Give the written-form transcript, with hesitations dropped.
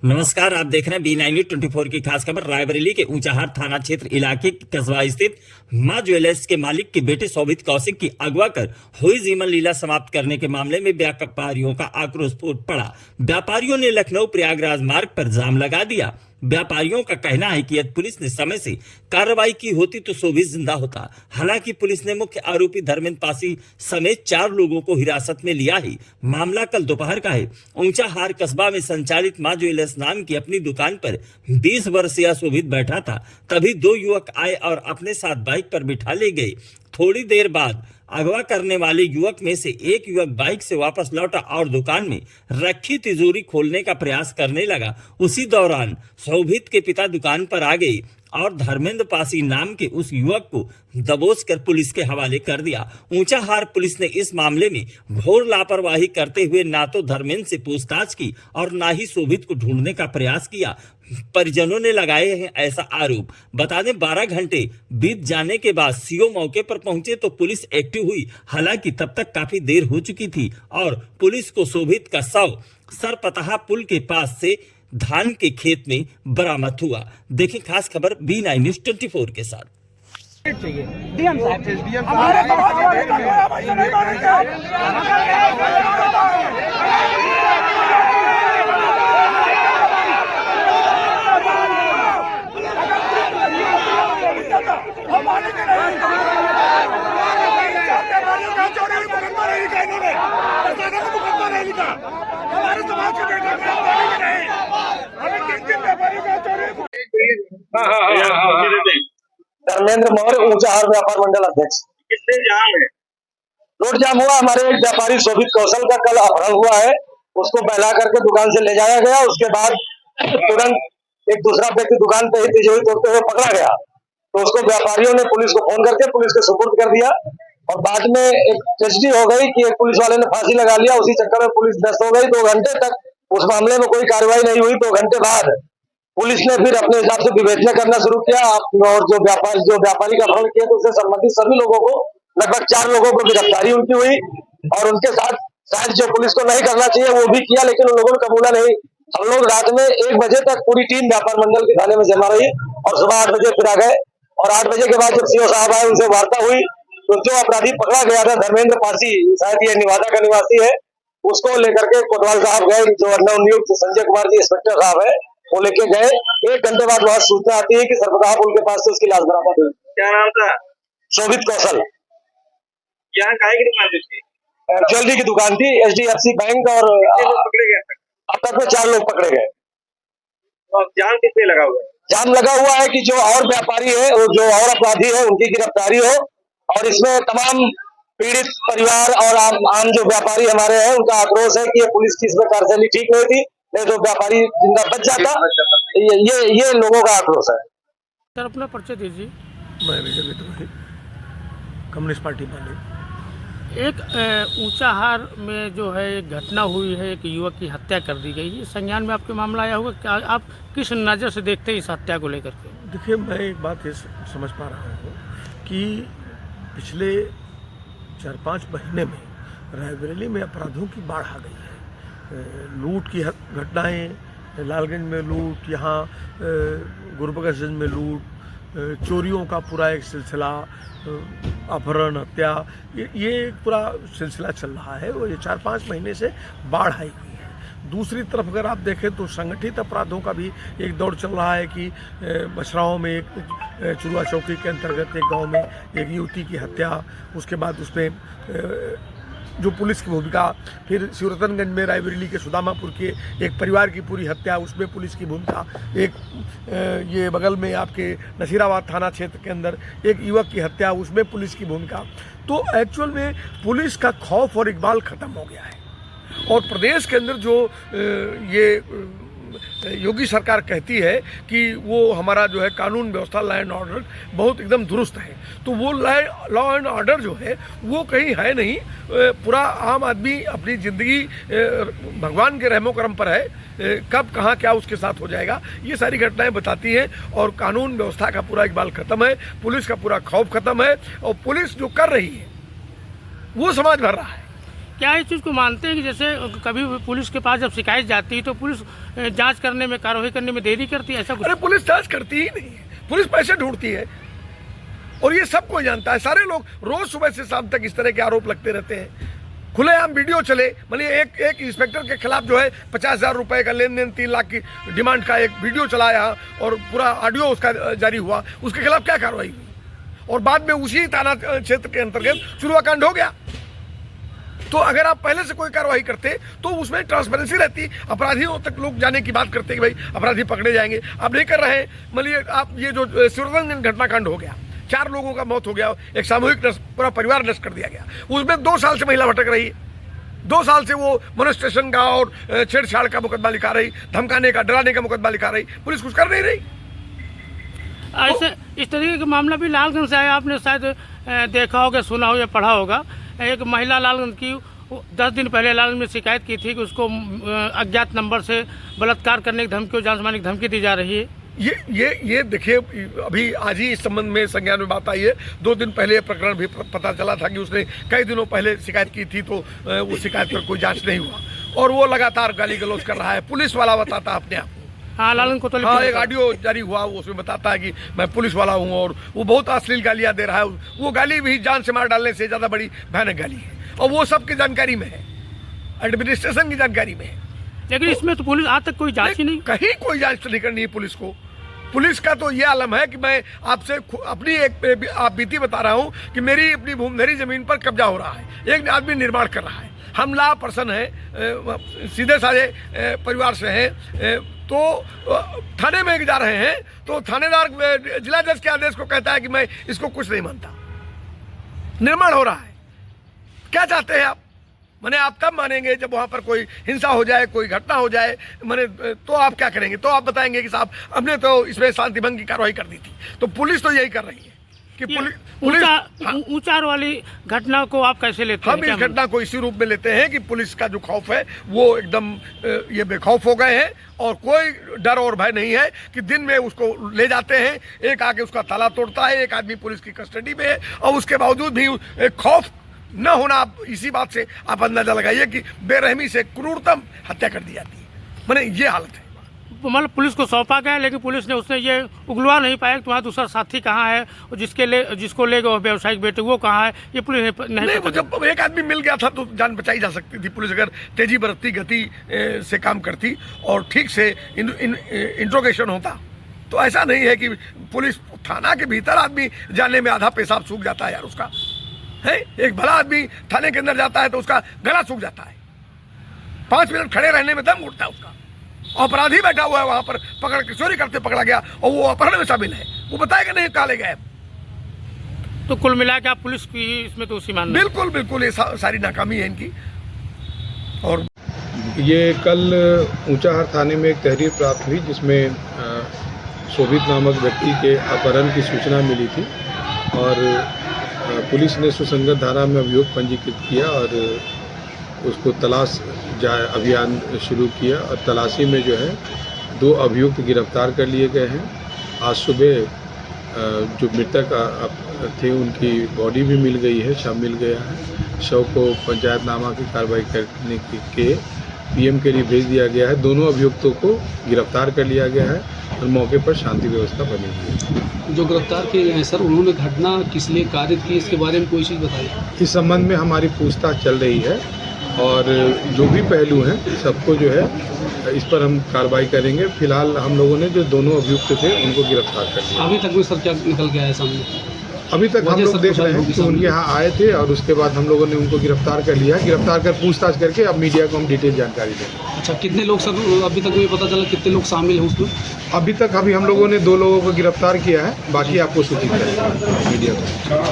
नमस्कार, आप देख रहे हैं B924 की खास खबर। रायबरेली के ऊंचाहार थाना क्षेत्र इलाके के कस्बा स्थित मां ज्वेलर्स के मालिक के बेटे शोभित कौशिक की अगवा कर हुई जीवन लीला समाप्त करने के मामले में व्यापारियों का आक्रोश फूट पड़ा। व्यापारियों ने लखनऊ प्रयागराज मार्ग पर जाम लगा दिया। व्यापारियों का कहना है कि यदि पुलिस ने समय से कार्रवाई की होती तो शोभित जिंदा होता। हालांकि पुलिस ने मुख्य आरोपी धर्मेंद्र पासी समेत 4 लोगों को हिरासत में लिया है। मामला कल दोपहर का है। ऊंचाहार कस्बा में संचालित मां ज्वेलर्स नाम की अपनी दुकान पर 20 वर्षीय शोभित बैठा था। तभी 2 युवक आए और अपने साथ बाइक पर बिठा ले गए। थोड़ी देर बाद अगवा करने वाले युवक में से एक युवक बाइक से वापस लौटा और दुकान में रखी तिजोरी खोलने का प्रयास करने लगा। उसी दौरान शोभित के पिता दुकान पर आ गए और धर्मेंद्र पासी नाम के उस युवक को दबोच कर पुलिस के हवाले कर दिया। ऊंचाहार पुलिस ने इस मामले में घोर लापरवाही करते हुए ना तो धर्मेंद्र से पूछताछ की और ना ही शोभित को ढूंढने का प्रयास किया। परिजनों ने लगाए हैं ऐसा आरोप। बता दें 12 घंटे बीत जाने के बाद सीओ मौके पर पहुंचे तो पुलिस एक्टिव हुई। हालांकि तब तक काफी देर हो चुकी थी और पुलिस को शोभित का शव सरपतहा पुल के पास से धान के खेत में बरामद हुआ। देखें खास खबर B9 News 24 के साथ। डीएम साहब धर्मेंद्र मौर्य ऊंचाहार व्यापार मंडल अध्यक्ष। किससे जाम है? रोड जाम हुआ। हमारे एक व्यापारी शोभित कौशल का कल अपहरण हुआ है। उसको बहला करके दुकान से ले जाया गया। उसके बाद तुरंत एक दूसरा व्यक्ति दुकान पे ही तिजोरी तोड़ते हुए पकड़ा गया। तो उसको व्यापारियों ने पुलिस को फोन करके पुलिस के सुपुर्द कर दिया और बाद में एक ट्रेजेडी हो गई कि एक पुलिस वाले ने फांसी लगा लिया। उसी चक्कर में पुलिस व्यस्त हो गई। 2 घंटे तक उस मामले में कोई कार्रवाई नहीं हुई। 2 घंटे बाद पुलिस ने फिर अपने हिसाब से विवेचना करना शुरू किया और जो व्यापारी का अपहरण किया तो उससे संबंधित सभी लोगों को लगभग 4 लोगों को गिरफ्तारी उनकी हुई और उनके साथ शायद जो पुलिस को नहीं करना चाहिए वो भी किया, लेकिन उन लोगों ने कबूला नहीं। हम लोग रात में 1 बजे तक पूरी टीम व्यापार मंडल के थाने में जमा रही और सुबह 8 बजे फिर आ गए और 8 बजे के बाद जब सीओ साहब आए उनसे वार्ता हुई तो जो अपराधी पकड़ा गया था धर्मेंद्र पासी, शायद ये निवादा का निवासी है, उसको लेकर के कोतवाल साहब गए। जो नवनियुक्त संजय कुमार जी इंस्पेक्टर साहब है वो लेके गए। 1 घंटे बाद वहां सूचना आती है कि सरपतहा पुल के पास से उसकी लाश बरामद हुई। क्या नाम था? शोभित कौशल। यहाँ काहे की दुकान थी? ज्वेलरी की दुकान थी। HDFC बैंक और पकड़े गए? अब तक में 4 लोग पकड़े गए। और जाम किससे लगा हुआ है? जाम लगा हुआ है कि जो और व्यापारी है और जो और अपराधी है उनकी गिरफ्तारी हो और इसमें तमाम पीड़ित परिवार और आम जो व्यापारी हमारे हैं उनका आक्रोश है कि ये पुलिस की इसमें कार्यशैली ठीक नहीं थी, नहीं तो व्यापारी जिंदा बच जाता। ये लोगों का आक्रोश है। सर अपना परिचय दीजिए। मैं विजय विद्रोही, कम्युनिस्ट पार्टी मालिक। एक ऊंचाहार में जो है एक घटना हुई है, एक युवक की हत्या कर दी गई है। संज्ञान में आपके मामला आया होगा, क्या आप किस नज़र से देखते हैं इस हत्या को लेकर के? देखिए, मैं एक बात ये समझ पा रहा हूँ कि पिछले 4-5 महीने में रायबरेली में अपराधों की बाढ़ आ गई है। लूट की घटनाएं, लालगंज में लूट, यहाँ गुरुबख्शगंज में लूट, चोरियों का पूरा एक सिलसिला, अपहरण, हत्या, ये एक पूरा सिलसिला चल रहा है और ये 4-5 महीने से बाढ़ आई हुई है। दूसरी तरफ अगर आप देखें तो संगठित अपराधों का भी एक दौर चल रहा है कि बछराओं में एक चुरुआ चौकी के अंतर्गत एक गांव में एक युवती की हत्या, उसके बाद उसमें जो पुलिस की भूमिका, फिर शिवरतनगंज में रायबरेली के सुदामापुर के एक परिवार की पूरी हत्या, उसमें पुलिस की भूमिका, एक ये बगल में आपके नसीराबाद थाना क्षेत्र के अंदर एक युवक की हत्या, उसमें पुलिस की भूमिका। तो एक्चुअल में पुलिस का खौफ और इकबाल ख़त्म हो गया है और प्रदेश के अंदर जो ये योगी सरकार कहती है कि वो हमारा जो है कानून व्यवस्था, लॉ एंड ऑर्डर बहुत एकदम दुरुस्त है, तो वो लॉ एंड ऑर्डर जो है वो कहीं है नहीं। पूरा आम आदमी अपनी ज़िंदगी भगवान के रहमो करम पर है, कब कहाँ क्या उसके साथ हो जाएगा ये सारी घटनाएं बताती हैं और कानून व्यवस्था का पूरा इकबाल ख़त्म है, पुलिस का पूरा खौफ ख़त्म है और पुलिस जो कर रही है वो समाज भर रहा है। क्या इस चीज़ को मानते हैं कि जैसे कभी भी पुलिस के पास जब शिकायत जाती है तो पुलिस जांच करने में, कार्रवाई करने में देरी करती है, ऐसा कुछ? अरे पुलिस जांच करती ही नहीं है, पुलिस पैसे ढूंढती है और ये सब कोई जानता है। सारे लोग रोज सुबह से शाम तक इस तरह के आरोप लगते रहते हैं। खुलेआम वीडियो चले, मतलब एक इंस्पेक्टर के खिलाफ जो है 50,000 रुपए का लेन देन, 3 लाख की डिमांड का एक वीडियो चलाया और पूरा ऑडियो उसका जारी हुआ, उसके खिलाफ क्या कार्रवाई हुई? और बाद में उसी थाना क्षेत्र के अंतर्गत चुरुआकांड हो गया। तो अगर आप पहले से कोई कार्रवाई करते तो उसमें ट्रांसपेरेंसी रहती, अपराधियों तक लोग जाने की बात करते कि भाई अपराधी पकड़े जाएंगे। आप नहीं कर रहे हैं। मतलब आप ये जो सूरजगंज घटनाकांड हो गया, 4 लोगों का मौत हो गया, एक सामूहिक पूरा परिवार नष्ट कर दिया गया। उसमें 2 साल से महिला भटक रही है, 2 साल से वो मोलेस्टेशन का और छेड़छाड़ का मुकदमा लिखा रही, धमकाने का, डराने का मुकदमा लिखा रही, पुलिस कुछ कर नहीं रही। ऐसे इस तरीके का मामला भी लालगंज से आया, आपने शायद देखा होगा, सुना हो या पढ़ा होगा। एक महिला लालगंज की 10 दिन पहले लालगंज में शिकायत की थी कि उसको अज्ञात नंबर से बलात्कार करने की धमकी और जान से मारने की धमकी दी जा रही है। ये देखिए, अभी आज ही इस संबंध में संज्ञान में बात आई है। 2 दिन पहले प्रकरण भी पता चला था कि उसने कई दिनों पहले शिकायत की थी, तो वो शिकायत पर कोई जांच नहीं हुआ और वो लगातार गाली गलौज कर रहा है। पुलिस वाला बताता अपने आप को। हाँ, लालगंज को हाँ, एक ऑडियो जारी हुआ, उसमें बताता है कि मैं पुलिस वाला हूँ और वो बहुत अश्लील गालियाँ दे रहा है। वो गाली भी जान से मार डालने से ज़्यादा बड़ी भयानक गाली है और वो सबकी जानकारी में है, एडमिनिस्ट्रेशन की जानकारी में है। लेकिन इसमें तो पुलिस आज तक कोई जांच ही नहीं, कहीं कोई जांच नहीं करनी है पुलिस को। पुलिस का तो ये आलम है कि मैं आपसे अपनी एक आप बीती बता रहा हूँ कि मेरी अपनी मेरी जमीन पर कब्जा हो रहा है, एक आदमी निर्माण कर रहा है, हम ला पर्सन है, सीधे साधे परिवार से हैं, तो थाने में जा रहे हैं तो थानेदार जिला जज के आदेश को कहता है कि मैं इसको कुछ नहीं मानता, निर्माण हो रहा है। क्या चाहते हैं आप? मैंने आप तब मानेंगे जब वहाँ पर कोई हिंसा हो जाए, कोई घटना हो जाए, मैंने तो आप क्या करेंगे? तो आप बताएंगे कि साहब हमने तो इसमें शांति भंग की कार्रवाई कर दी थी। तो पुलिस तो यही कर रही है कि पुलिस ऊंचार वाली घटना को आप कैसे लेते हैं? हम इस घटना को इसी रूप में लेते हैं कि पुलिस का जो खौफ है वो एकदम ये बेखौफ हो गए हैं और कोई डर और भय नहीं है कि दिन में उसको ले जाते हैं, एक आके उसका ताला तोड़ता है, एक आदमी पुलिस की कस्टडी में है और उसके बावजूद भी एक खौफ न होना। आप इसी बात से आप अंदाजा लगाइए कि बेरहमी से क्रूरतम हत्या कर दी जाती है। मैंने ये हालत है। मतलब पुलिस को सौंपा गया, लेकिन पुलिस ने उसने ये उगलवा नहीं पाया कि तुम्हारा दूसरा साथी कहाँ है और जिसको ले गए व्यावसायिक बेटे वो कहाँ है, ये पुलिस नहीं। जब एक आदमी मिल गया था तो जान बचाई जा सकती थी। पुलिस अगर तेजी बरतती, गति से काम करती और ठीक से इंट्रोगेशन होता तो ऐसा नहीं है कि पुलिस थाना के भीतर आदमी जाने में आधा पेशाब सूख जाता है यार उसका है। एक भला आदमी थाने के अंदर जाता है तो उसका गला सूख जाता है, 5 मिनट खड़े रहने में दम उठता है उसका। अपराधी बैठा हुआ है वहां पर, पकड़ के चोरी करते पकड़ा गया और वो अपहरण में शामिल है, वो बताएगा नहीं कहाँ ले गए। तो कुल मिला के आप पुलिस की इसमें तो उसी मान? बिल्कुल बिल्कुल, ये सारी नाकामी है इनकी। और ये कल ऊंचाहार थाने में एक तहरीर प्राप्त हुई जिसमें शोभित नामक व्यक्ति के अपहरण की सूचना मिली थी और पुलिस ने सुसंगत धारा में अभियोग पंजीकृत किया और उसको तलाश अभियान शुरू किया और तलाशी में जो है 2 अभियुक्त गिरफ्तार कर लिए गए हैं। आज सुबह जो मृतक थे उनकी बॉडी भी मिल गई है, शव मिल गया है। शव को पंचायतनामा की कार्रवाई करने के पीएम के लिए भेज दिया गया है। दोनों अभियुक्तों को गिरफ्तार कर लिया गया है और मौके पर शांति व्यवस्था बनी हुई है। जो गिरफ्तार किए गए हैं सर, उन्होंने घटना किस लिए कारित की, इसके बारे में कोई चीज़ बताइए। इस संबंध में हमारी पूछताछ चल रही है और जो भी पहलू हैं सबको जो है इस पर हम कार्रवाई करेंगे। फिलहाल हम लोगों ने जो दोनों अभियुक्त थे उनको गिरफ्तार कर लिया। अभी तक में सर क्या निकल गया है सामने? अभी तक हम लोग देख रहे हैं कि उनके यहाँ आए थे और उसके बाद हम लोगों ने उनको गिरफ्तार कर लिया। गिरफ्तार कर पूछताछ करके अब मीडिया को हम डिटेल जानकारी देंगे। अच्छा, कितने लोग सर अभी तक में पता चला कितने लोग शामिल हैं उसमें? अभी तक हम लोगों ने 2 लोगों को गिरफ्तार किया है, बाकी आपको सूचित करेंगे मीडिया को।